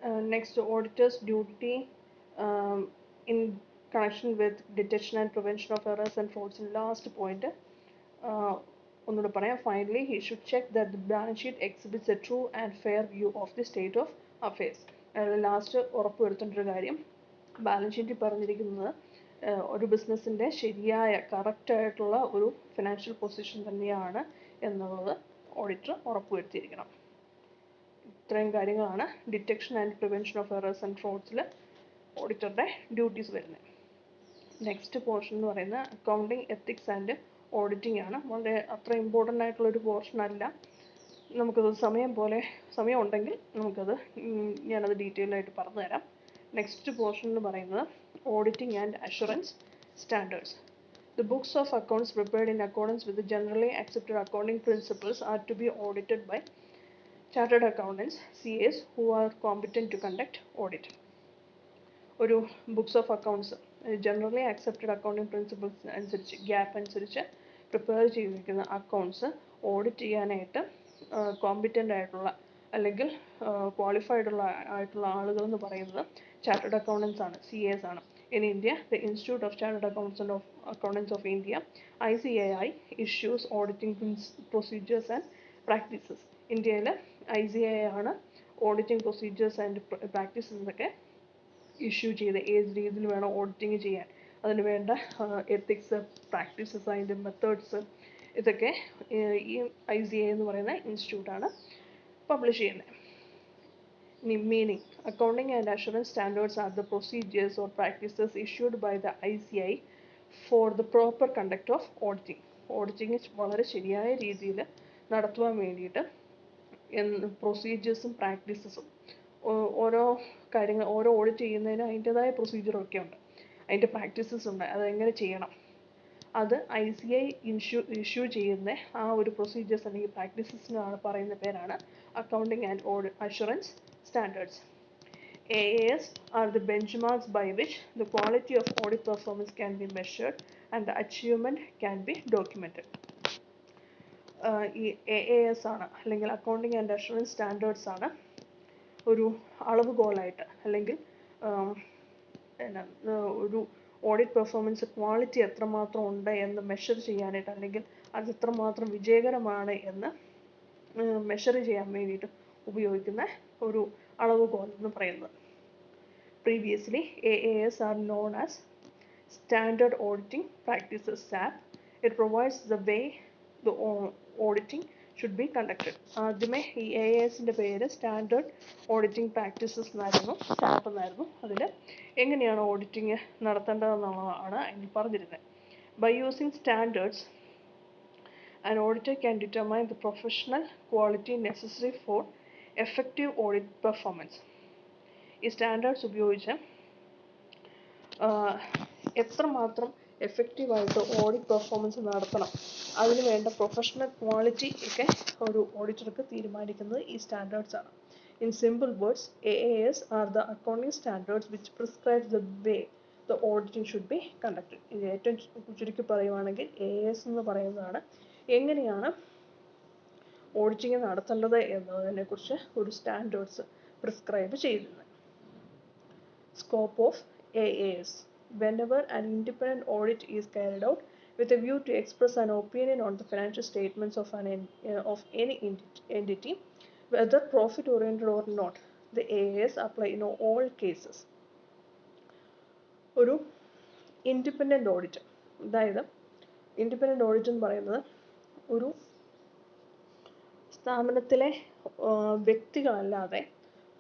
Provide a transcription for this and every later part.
Next, auditor's duty in connection with detection and prevention of errors and frauds. Last point, ഒന്നുകൂടെ പറയാം. Finally, he should check that the balance sheet exhibits a true and fair view of the state of affairs. Last ഉറപ്പുവരുത്തേണ്ട ഒരു കാര്യം, balance ഷീറ്റിൽ പറഞ്ഞിരിക്കുന്നത് ഒരു ബിസിനസ്സിൻ്റെ ശരിയായ കറക്റ്റായിട്ടുള്ള ഒരു ഫിനാൻഷ്യൽ പൊസിഷൻ തന്നെയാണ് എന്നുള്ളത് ഓഡിറ്റർ ഉറപ്പുവരുത്തിയിരിക്കണം. ഇത്രയും കാര്യങ്ങളാണ് detection and prevention of errors and ഫ്രോഡ്സിൽ ഓഡിറ്ററുടെ ഡ്യൂട്ടീസ് വരുന്നത്. നെക്സ്റ്റ് പോർഷൻ എന്ന് പറയുന്നത് അക്കൗണ്ടിങ് എത്തിക്സ് ആൻഡ് ഓഡിറ്റിംഗ് ആണ്. വളരെ അത്ര ഇമ്പോർട്ടൻ്റ് ആയിട്ടുള്ളൊരു പോർഷൻ അല്ല. നമുക്കത് സമയം ഉണ്ടെങ്കിൽ ഞാനത് ഡീറ്റെയിൽ ആയിട്ട് പറഞ്ഞു തരാം. നെക്സ്റ്റ് പോർഷൻ എന്ന് പറയുന്നത് auditing and assurance standards. The books of accounts prepared in accordance with the generally accepted accounting principles are to be audited by chartered accountants, CAs, who are competent to conduct audit. ഒരു books of accounts generally accepted accounting principles അനുസരിച്ച് gap അനുസരിച്ച് prepare ചെയ്തിരിക്കുന്ന accounts audit ചെയ്യാനായിട്ട് competent ആയിട്ടുള്ള അല്ലെങ്കിൽ qualified ആയിട്ടുള്ള ആളുകൾ എന്ന് പറയുന്നത് ചാർട്ടേഡ് അക്കൗണ്ടൻസ് ആണ്, CAs ആണ്. In India, the Institute of Chartered Accountants of India, ICAI, issues auditing procedures and practices. ഇന്ത്യയിൽ ICAI ആണ് ഓഡിറ്റിംഗ് പ്രൊസീജിയേഴ്സ് ആൻഡ് പ്രാക്ടീസസ് ഒക്കെ ഇഷ്യൂ ചെയ്ത് ഏത് രീതിയിൽ വേണം ഓഡിറ്റിംഗ് ചെയ്യാൻ, അതിന് വേണ്ട എത്തിക്സ്, പ്രാക്ടീസസ്, അതിൻ്റെ മെത്തേഡ്സ് ഇതൊക്കെ ഈ ICAI എന്ന് പറയുന്ന ഇൻസ്റ്റിറ്റ്യൂട്ടാണ് പബ്ലിഷ് ചെയ്യുന്നത്. Meaning, accounting and assurance standards are the procedures or practices issued by the ICAI for the proper conduct of auditing. Auditing വളരെ ശരിയായ രീതിയിൽ നടത്തുവാൻ വേണ്ടിയിട്ട് പ്രൊസീജിയേഴ്സും പ്രാക്ടീസസും ഓരോ കാര്യങ്ങൾ ഓരോ ഓഡിറ്റ് ചെയ്യുന്നതിന് അതിൻ്റെതായ പ്രൊസീജിയറൊക്കെ ഉണ്ട്, അതിൻ്റെ പ്രാക്ടീസസ് ഉണ്ട്, അതെങ്ങനെ ചെയ്യണം. അത് ICAI ഇഷ്യൂ ചെയ്യുന്ന ആ ഒരു പ്രൊസീജിയേഴ്സ് അല്ലെങ്കിൽ പ്രാക്ടീസസിനാണ് പറയുന്ന പേരാണ് accounting and assurance standards. AAS are the benchmarks by which the quality of audit performance can be measured and the achievement can be documented. ഈ AAS ആണ് അല്ലെങ്കിൽ അക്കൗണ്ടിങ് ആൻഡ് അഷുറൻസ് സ്റ്റാൻഡേർഡ്സ് ആണ് ഒരു അളവുകോലായിട്ട് അല്ലെങ്കിൽ ഒരു ഓഡിറ്റ് പെർഫോമൻസ് ക്വാളിറ്റി എത്രമാത്രം ഉണ്ട് എന്ന് മെഷർ ചെയ്യാനായിട്ട് അല്ലെങ്കിൽ അത് എത്രമാത്രം വിജയകരമാണ് എന്ന് മെഷർ ചെയ്യാൻ വേണ്ടിയിട്ട് ഉപയോഗിക്കുന്ന ഒരു അളവുകോൽ എന്ന് പറയുന്നത്. Previously, AAS are known as Standard Auditing Practices, SAP. It provides the way the auditing should be conducted. ആദ്യമേ ഈ AASൻ്റെ പേര് സ്റ്റാൻഡേർഡ് ഓഡിറ്റിംഗ് പ്രാക്ടീസസ് എന്നായിരുന്നു, SAP എന്നായിരുന്നു. അതിൽ എങ്ങനെയാണ് ഓഡിറ്റിംഗ് നടത്തേണ്ടതെന്നുള്ളതാണ് അതിൽ പറഞ്ഞിരുന്നത്. By using standards, an auditor can determine the professional quality necessary for effective audit performance. ഈ സ്റ്റാൻഡേർഡ്സ് ഉപയോഗിച്ച് എത്രമാത്രം എഫക്റ്റീവായിട്ട് ഓഡിറ്റ് പെർഫോമൻസ് നടത്തണം, അതിന് വേണ്ട പ്രൊഫഷണൽ ക്വാളിറ്റി ഒക്കെ ഒരു ഓഡിറ്റർക്ക് തീരുമാനിക്കുന്നത് ഈ സ്റ്റാൻഡേർഡ്സ് ആണ്. In simple words, AAS are the accounting standards which prescribes the way the auditing should be conducted. ഇത് ഏറ്റവും ചുരുക്കി പറയുവാണെങ്കിൽ AAS എന്ന് പറയുന്നതാണ് എങ്ങനെയാണ് ഓഡിറ്റിംഗ് നടത്തേണ്ടത് എന്നതിനെക്കുറിച്ച് ഒരു സ്റ്റാൻഡേർഡ്സ് പ്രിസ്ക്രൈബ് ചെയ്യുന്നത്. Scope of AAS. Whenever an independent audit is carried out with a view to express an opinion on the financial statements of any entity, whether profit oriented or not, the AAS apply in all cases. ഒരു independent audit, അതായത് independent audit എന്ന് പറയുന്നത് ഒരു സ്ഥാപനത്തിലെ വ്യക്തികളല്ലാതെ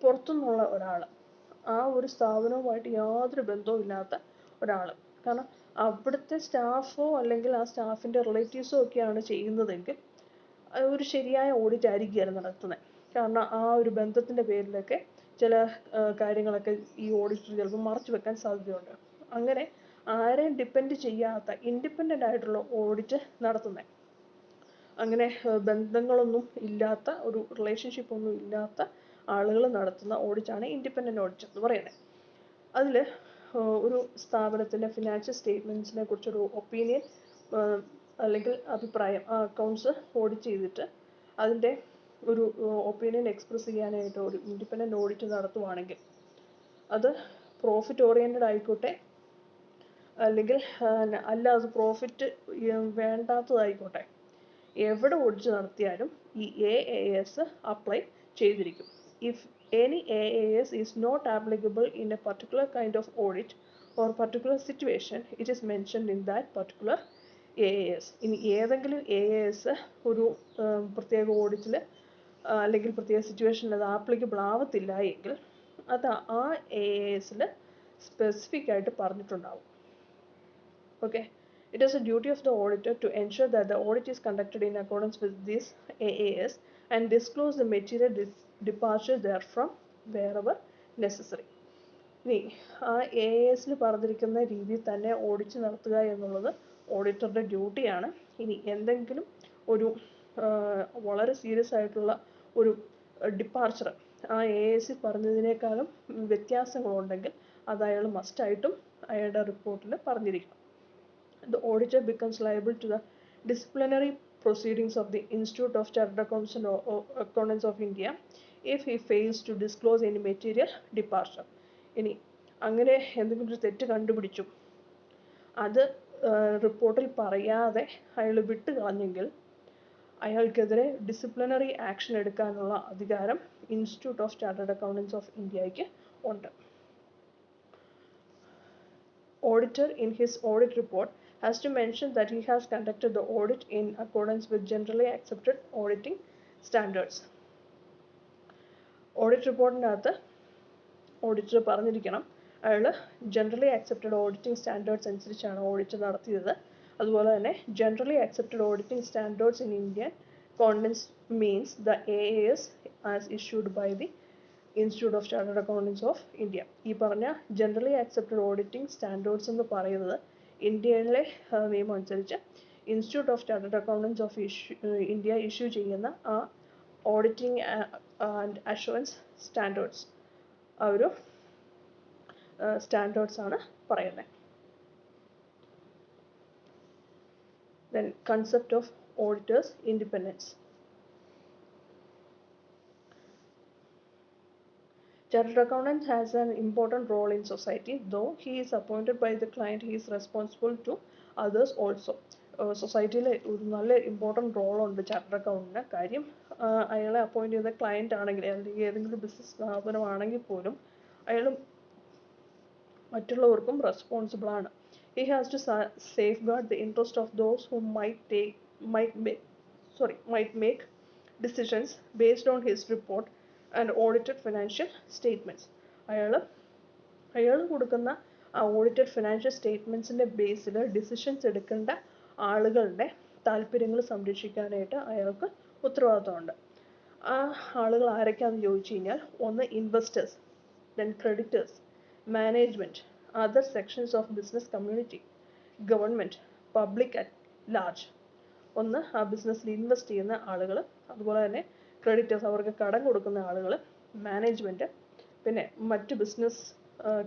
പുറത്തുനിന്നുള്ള ഒരാൾ, ആ ഒരു സ്ഥാപനവുമായിട്ട് യാതൊരു ബന്ധവുമില്ലാത്ത ഒരാൾ, കാരണം അവിടുത്തെ സ്റ്റാഫോ അല്ലെങ്കിൽ ആ സ്റ്റാഫിൻ്റെ റിലേറ്റീവ്സോ ഒക്കെയാണ് ചെയ്യുന്നതെങ്കിൽ ഒരു ശരിയായ ഓഡിറ്റ് ആയിരിക്കുകയാണ് നടത്തുന്നത്. കാരണം ആ ഒരു ബന്ധത്തിൻ്റെ പേരിലൊക്കെ ചില കാര്യങ്ങളൊക്കെ ഈ ഓഡിറ്റർ ചിലപ്പോൾ മറച്ചു വെക്കാൻ സാധ്യതയുണ്ട്. അങ്ങനെ ആരെയും ഡിപ്പെൻഡ് ചെയ്യാത്ത ഇൻഡിപെൻഡൻ്റ് ആയിട്ടുള്ള ഓഡിറ്റ് നടത്തുന്നത്, അങ്ങനെ ബന്ധങ്ങളൊന്നും ഇല്ലാത്ത ഒരു റിലേഷൻഷിപ്പ് ഒന്നും ഇല്ലാത്ത ആളുകൾ നടത്തുന്ന ഓഡിറ്റാണ് ഇൻഡിപെൻഡൻ്റ് ഓഡിറ്റ് എന്ന് പറയുന്നത്. അതിൽ ഒരു സ്ഥാപനത്തിൻ്റെ ഫിനാൻഷ്യൽ സ്റ്റേറ്റ്മെൻറ്റ്സിനെ കുറിച്ചൊരു ഒപ്പീനിയൻ അല്ലെങ്കിൽ അഭിപ്രായം ആ അക്കൗണ്ട്സ് ഓഡിറ്റ് ചെയ്തിട്ട് അതിൻ്റെ ഒരു ഒപ്പീനിയൻ എക്സ്പ്രസ് ചെയ്യാനായിട്ട് ഒരു ഇൻഡിപെൻഡൻറ്റ് ഓഡിറ്റ് നടത്തുവാണെങ്കിൽ അത് പ്രോഫിറ്റ് ഓറിയൻറ്റഡ് ആയിക്കോട്ടെ അല്ലെങ്കിൽ അല്ല അത് പ്രോഫിറ്റ് വേണ്ടാത്തതായിക്കോട്ടെ, എവിടെ ഓഡിറ്റ് നടത്തിയാലും ഈ AAS അപ്ലൈ ചെയ്തിരിക്കും. If any AAS is not applicable in a particular kind of audit or particular situation, it is mentioned in that particular AAS. ഇനി ഏതെങ്കിലും AAS ഒരു പ്രത്യേക ഓഡിറ്റിൽ അല്ലെങ്കിൽ പ്രത്യേക സിറ്റുവേഷനിൽ അത് ആപ്ലിക്കബിൾ ആവത്തില്ല എങ്കിൽ അത് ആ AASൽ സ്പെസിഫിക് ആയിട്ട് പറഞ്ഞിട്ടുണ്ടാവും. Okay, it is a duty of the auditor to ensure that the audit is conducted in accordance with this AAS and disclose the material departure therefrom wherever necessary. ഇനി ആ AASൽ പറഞ്ഞിരിക്കുന്ന രീതിയിൽ തന്നെ ഓഡിറ്റ് നടത്തുക എന്നുള്ളത് ഓഡിറ്ററുടെ ഡ്യൂട്ടിയാണ്. ഇനി എന്തെങ്കിലും ഒരു വളരെ സീരിയസ് ആയിട്ടുള്ള ഒരു ഡിപ്പാർച്ചർ ആ AASൽ പറഞ്ഞതിനേക്കാളും വ്യത്യാസങ്ങളുണ്ടെങ്കിൽ അത് അയാൾ മസ്റ്റായിട്ടും അയാളുടെ റിപ്പോർട്ടിൽ പറഞ്ഞിരിക്കണം. The auditor becomes liable to the disciplinary proceedings of the Institute of Chartered Accountants of India if he fails to disclose any material departure. ഇനി അങ്ങനെ എന്തെങ്കിലും ഒരു തെറ്റ് കണ്ടുപിടിച്ചു, അത് റിപ്പോർട്ടിൽ പറയാതെ അയാൾ വിട്ട് കളഞ്ഞെങ്കിൽ അയാൾക്കെതിരെ ഡിസിപ്ലിനറി ആക്ഷൻ എടുക്കാനുള്ള അധികാരം institute of chartered accountants of ഇന്ത്യക്ക് ഉണ്ട്. Auditor in his audit report has to mention that he has conducted the audit in accordance with generally accepted auditing standards. Audit റിപ്പോർട്ടിനകത്ത് ഓഡിറ്റർ പറഞ്ഞിരിക്കണം അയാൾ ജനറലി ആക്സെപ്റ്റഡ് ഓഡിറ്റിംഗ് സ്റ്റാൻഡേർഡ്സ് അനുസരിച്ചാണ് audit നടത്തിയത്. അതുപോലെ തന്നെ generally accepted auditing standards in Indian conventions means the AAS as issued by the Institute of chartered accountants of India. ഈ പറഞ്ഞ generally accepted auditing standards എന്ന് പറയുന്നത് ഇന്ത്യയിലെ നിയമം അനുസരിച്ച് institute of chartered accountants of India issue ചെയ്യുന്ന ആ auditing and assurance standards ആ ഒരു സ്റ്റാൻഡേർഡ്സ് ആണ് പറയുന്നത്. Then concept of auditor's independence. Chartered accountant has an important role in society. Though he is appointed by the client, he is responsible to others also. സൊസൈറ്റിയിൽ ഒരു നല്ല important റോളുണ്ട് chartered അക്കൗണ്ടന്റിന്. കാര്യം അയാളെ appoint ചെയ്ത ക്ലയൻറ്റ് ആണെങ്കിൽ അല്ലെങ്കിൽ ഏതെങ്കിലും ബിസിനസ് സ്ഥാപനമാണെങ്കിൽ പോലും അയാൾ മറ്റുള്ളവർക്കും റെസ്പോൺസിബിൾ ആണ്. He has to safeguard the interest of those who might make decisions based on his report and audited financial statements. അയാൾ കൊടുക്കുന്ന ആ ഓഡിറ്റഡ് ഫിനാൻഷ്യൽ സ്റ്റേറ്റ്മെൻറ്റ്സിൻ്റെ ബേസിൽ ഡിസിഷൻസ് എടുക്കേണ്ട ആളുകളുടെ താല്പര്യങ്ങൾ സംരക്ഷിക്കാനായിട്ട് അയാൾക്ക് ഉത്തരവാദിത്തമുണ്ട്. ആ ആളുകൾ ആരൊക്കെയാണെന്ന് ചോദിച്ചു കഴിഞ്ഞാൽ, ഒന്ന് investors, then creditors, management, other sections of business community, government, public at large. ഒന്ന് ആ ബിസിനസ്സിൽ ഇൻവെസ്റ്റ് ചെയ്യുന്ന ആളുകൾ, അതുപോലെ തന്നെ ക്രെഡിറ്റേഴ്സ് അവർക്ക് കടം കൊടുക്കുന്ന ആളുകൾ, മാനേജ്മെൻറ്റ്, പിന്നെ മറ്റ് ബിസിനസ്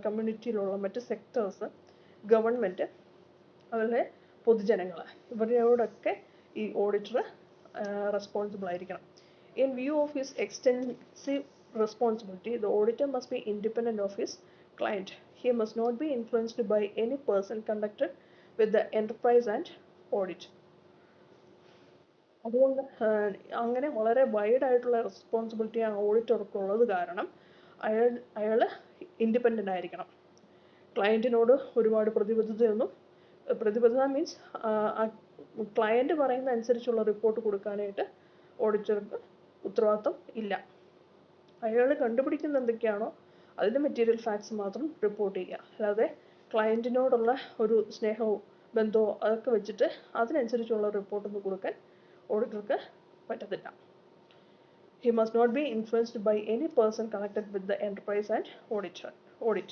കമ്മ്യൂണിറ്റിയിലുള്ള മറ്റ് സെക്ടേഴ്സ്, ഗവൺമെൻറ്, അതുപോലെ പൊതുജനങ്ങൾ, ഇവരോടൊക്കെ ഈ ഓഡിറ്റർ റെസ്പോൺസിബിൾ ആയിരിക്കണം. In view of his extensive responsibility, the auditor must be independent of his client. He must not be influenced by any person connected with the enterprise and audit. അതുകൊണ്ട് അങ്ങനെ വളരെ wide ആയിട്ടുള്ള responsibility ആ ഓഡിറ്റർക്ക് ഉള്ളത് കാരണം അയാൾ independent ആയിരിക്കണം. ക്ലയൻറ്റിനോട് ഒരുപാട് പ്രതിബദ്ധത മീൻസ് ക്ലയൻറ്റ് പറയുന്ന അനുസരിച്ചുള്ള റിപ്പോർട്ട് കൊടുക്കാനായിട്ട് ഓഡിറ്റർക്ക് ഉത്തരവാദിത്തം ഇല്ല. അയാൾ കണ്ടുപിടിക്കുന്ന എന്തൊക്കെയാണോ അതിൻ്റെ മെറ്റീരിയൽ ഫാക്ട്സ് മാത്രം റിപ്പോർട്ട് ചെയ്യുക, അല്ലാതെ ക്ലയൻറ്റിനോടുള്ള ഒരു സ്നേഹവും ബന്ധവും അതൊക്കെ വെച്ചിട്ട് അതിനനുസരിച്ചുള്ള റിപ്പോർട്ടൊന്നും കൊടുക്കാൻ ഓഡിറ്റർക്ക് പറ്റത്തില്ല. He must not be influenced by any person connected with the enterprise and audit.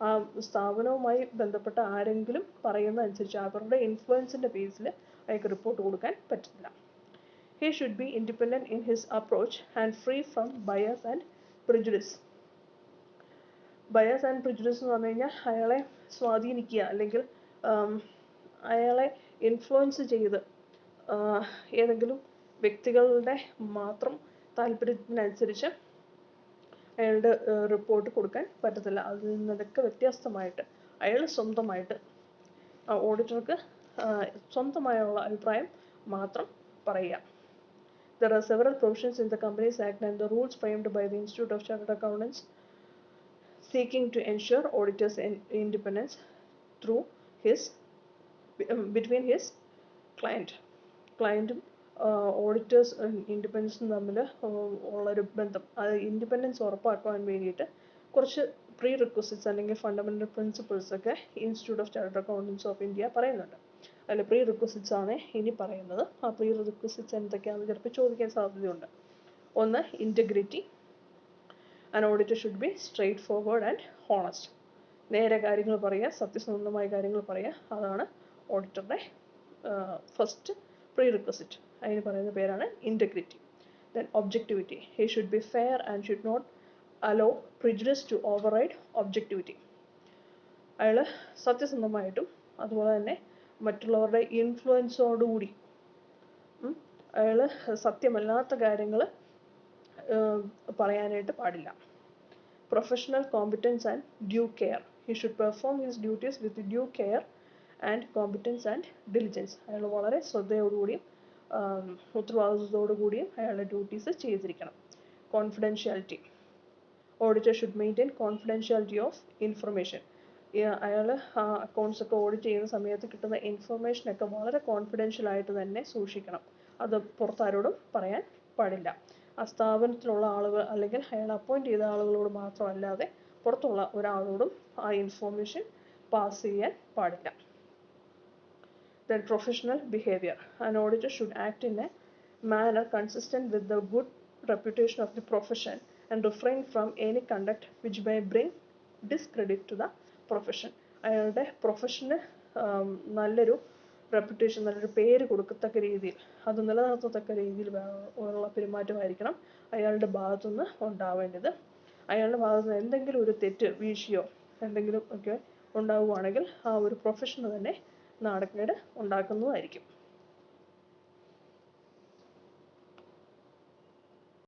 ആ സ്ഥാപനവുമായി ബന്ധപ്പെട്ട ആരെങ്കിലും പറയുന്ന അനുസരിച്ച് അവരുടെ ഇൻഫ്ലുവൻസിൻ്റെ ബേസിൽ അയാൾക്ക് റിപ്പോർട്ട് കൊടുക്കാൻ പറ്റില്ല. He should be independent in his approach and free from bias and prejudice. Bias and prejudice എന്ന് പറഞ്ഞു കഴിഞ്ഞാൽ അയാളെ സ്വാധീനിക്കുക അല്ലെങ്കിൽ അയാളെ ഇൻഫ്ലുവൻസ് ചെയ്ത് ഏതെങ്കിലും വ്യക്തികളുടെ മാത്രം താല്പര്യത്തിനനുസരിച്ച് അയാളുടെ റിപ്പോർട്ട് കൊടുക്കാൻ പറ്റത്തില്ല. അതിൽ നിന്നൊക്കെ വ്യത്യസ്തമായിട്ട് അയാൾ സ്വന്തമായിട്ട് ഓഡിറ്റർക്ക് സ്വന്തമായുള്ള അഭിപ്രായം മാത്രം പറയുക. There are several provisions in the Companies Act and the rules framed by the Institute of Chartered Accountants seeking to ensure auditors' independence through between his ക്ലയൻറ്റും ഓഡിറ്റേഴ്സ് ഇൻഡിപെൻഡൻസും തമ്മിൽ ഉള്ളൊരു ബന്ധം, അത് ഇൻഡിപെൻഡൻസ് ഉറപ്പാക്കാൻ വേണ്ടിയിട്ട് കുറച്ച് പ്രീ റിക്വസിറ്റ്സ് അല്ലെങ്കിൽ ഫണ്ടമെൻ്റൽ പ്രിൻസിപ്പിൾസ് ഒക്കെ institute of chartered accountants of India പറയുന്നുണ്ട്. അതിൽ പ്രീ റിക്വസിറ്റ്സ് ആണ് ഇനി പറയുന്നത്. ആ പ്രീ റിക്വസിറ്റ്സ് എന്തൊക്കെയാണെന്ന് ചിലപ്പോൾ ചോദിക്കാൻ സാധ്യതയുണ്ട്. ഒന്ന്, integrity. An auditor should be straightforward and honest. നേരെ കാര്യങ്ങൾ പറയുക, സത്യസന്ധമായ കാര്യങ്ങൾ പറയുക, അതാണ് ഓഡിറ്ററുടെ ഫസ്റ്റ് പ്രീ റിക്വസിറ്റ്. അതിന് പറയുന്ന പേരാണ് integrity. Then objectivity. He should be fair and should not allow prejudice to override objectivity. അയാൾ സത്യസന്ധമായിട്ടും അതുപോലെ തന്നെ മറ്റുള്ളവരുടെ ഇൻഫ്ലുവൻസോടുകൂടി അയാൾ സത്യമല്ലാത്ത കാര്യങ്ങൾ പറയാനായിട്ട് പാടില്ല. Professional competence and due care. He should perform his duties with due care and competence and diligence. അയാൾ വളരെ ശ്രദ്ധയോടുകൂടിയും ഉത്തരവാദിത്വത്തോടുകൂടിയും അയാളുടെ ഡ്യൂട്ടീസ് ചെയ്തിരിക്കണം. Confidentiality. Auditor should maintain confidentiality of information. അയാൾ അക്കൗണ്ട്സ് ഒക്കെ ഓഡിറ്റ് ചെയ്യുന്ന സമയത്ത് കിട്ടുന്ന ഇൻഫർമേഷനൊക്കെ വളരെ കോൺഫിഡൻഷ്യൽ ആയിട്ട് തന്നെ സൂക്ഷിക്കണം. അത് പുറത്താരോടും പറയാൻ പാടില്ല. ആ സ്ഥാപനത്തിലുള്ള ആളുകൾ അല്ലെങ്കിൽ അയാൾ അപ്പോയിൻറ്റ് ചെയ്ത ആളുകളോട് മാത്രമല്ലാതെ പുറത്തുള്ള ഒരാളോടും ആ ഇൻഫോർമേഷൻ പാസ് ചെയ്യാൻ പാടില്ല. Then professional behavior. An auditor should act in a manner consistent with the good reputation of the profession and refrain from any conduct which may bring discredit to the profession. അയാളുടെ പ്രൊഫഷന് നല്ലൊരു reputation, നല്ലൊരു പേര് കൊടുക്കത്തക്ക രീതിയിൽ, അത് നിലനിർത്തത്തക്ക രീതിയിൽ ഉള്ള പെരുമാറ്റമായിരിക്കണം അയാളുടെ ഭാഗത്തുനിന്ന് ഉണ്ടാവേണ്ടത്. അയാളുടെ ഭാഗത്തുനിന്ന് എന്തെങ്കിലും ഒരു തെറ്റ് വീഴ്ചയോ എന്തെങ്കിലും ഒക്കെ ഉണ്ടാവുകയാണെങ്കിൽ ആ ഒരു പ്രൊഫഷന് തന്നെ നാണക്കേട് ഉണ്ടാക്കുന്നതായിരിക്കും.